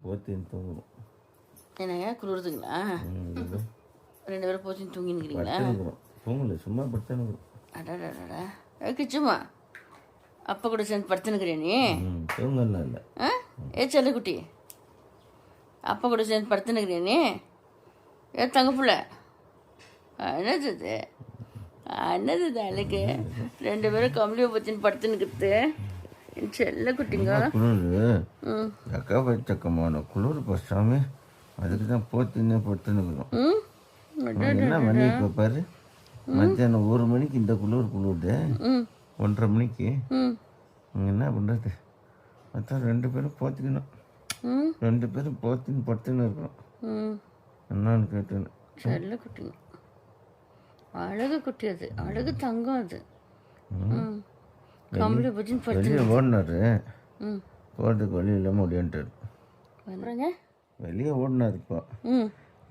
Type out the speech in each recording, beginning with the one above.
போத்தின்னு தூங்குறோம். என்னங்க குளிருதுங்களா? 2 பேரும் போத்தின்னு தூங்கினுக்கிறீங்களா? தூங்கல, சும்மா படுத்துனுக்குறோம். அடாடாடா கிச்சுமா அப்பா கூட சேர்ந்து படுத்துனுக்கிறியா நீ? தூங்கலாம் இல்லை. ஏ செல்லக்குட்டி, அப்பா கூட சேர்ந்து படுத்துனுக்கிறியா நீ? ஏ தங்கப்புள்ள, என்னது இது? என்னது இது அழகு? 2 பேரும் கம்பளியை பற்றின்னு படுத்துனுக்குறது செல்ல குட்டிங்க. குளிர் அக்கா வச்சக்கமான குளிர் பசாமி, அதுக்கு தான் போத்தின்னே படுத்துனுக்குறோம். என்ன மணி இப்போ பாரு, மத்தியானம் 1 மணிக்கு இந்த குளிர் குளிருது, 1:30 மணிக்கு. என்ன பண்ணுறது? அதான் 2 பேரும் போத்திக்கணும். 2 பேரும் போத்தின்னு படுத்துன்னு இருக்கிறோம். என்னன்னு கேட்டேன்னு. செல்ல குட்டிங்க, அழகு குட்டி, அது அழகு தங்கம். அது கம்பளி பற்றின்னு படுத்து வெளியே ஓடினாரு, போகிறதுக்கு வழி இல்லாமல் ஓடியான்ட்டார். வெளியே ஓடினார். இப்போ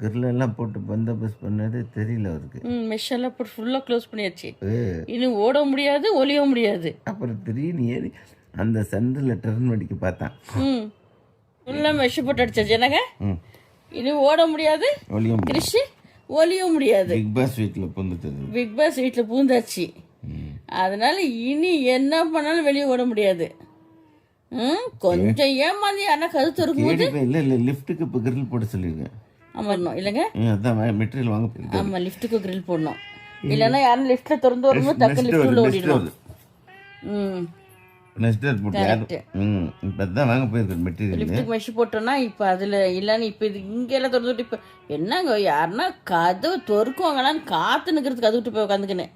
கிரிலெல்லாம் போட்டு பந்தோபஸ்த் பண்ணது தெரியல அவருக்கு. மெஷெல்லாம் போட்டு ஃபுல்லாக க்ளோஸ் பண்ணியாச்சு. இன்னும் ஓட முடியாது, ஒளிய முடியாது. அப்புறம் திடீர்னு ஏறி அந்த சந்தில் டர்ன் அடிக்க பார்த்தான். ஃபுல்லாக மெஷ் போட்டு அடிச்சாச்சு. என்னங்க இன்னும் ஓட முடியாது, கிறிஷி ஒளிய முடியாது. பிக் பாஸ் வீட்டில் பூந்துட்டது. பிக் பாஸ் வீட்டில் பூந்தாச்சு. அதனால இனி என்ன பண்ணாலும் வெளியே ஓட முடியாது. கொஞ்சம் ஏமாந்து யாரா கருத்து இருக்கும்போது இல்லை இல்லை லிஃப்ட்டுக்கு இப்போ கிரில் போட சொல்லியிருக்கேன். ஆமாம் இல்லைங்க, அதான் மெட்டீரியல் வாங்க போயிருக்கேன். ஆமாம் லிஃப்ட்டுக்கு கிரில் போடணும். இல்லைன்னா யாரும் லிஃப்ட்டில் திறந்து வரும்போது டக்குன்னு லிஃப்ட்டில் ஓடிடணும். நெக்ஸ்ட் டேட் போட்டு இப்போ தான் வாங்க போயிருக்கேன் மெட்டீரியல். லிஃப்ட்டுக்கு மெஷ் போட்டோன்னா இப்போ அதில் இல்லைன்னு இப்போ இது இங்கெல்லாம் திறந்து விட்டு இப்போ என்னங்க யாருன்னா கதவு தொறுக்குவாங்களான்னு காற்று நிற்கிறதுக்கு கதவு விட்டு போய் உட்காந்துக்கினேன்.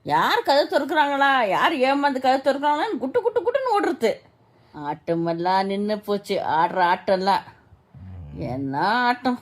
யார் கதவு திறக்கிறாங்களா, யார் ஏமாந்து கதவு திறக்கிறாங்களான்னு குட்டு குட்டு குட்டுன்னு ஓடுறது. ஆட்டமெல்லாம் நின்று போச்சு, ஆடுற ஆட்டம்லாம் என்ன ஆட்டம்.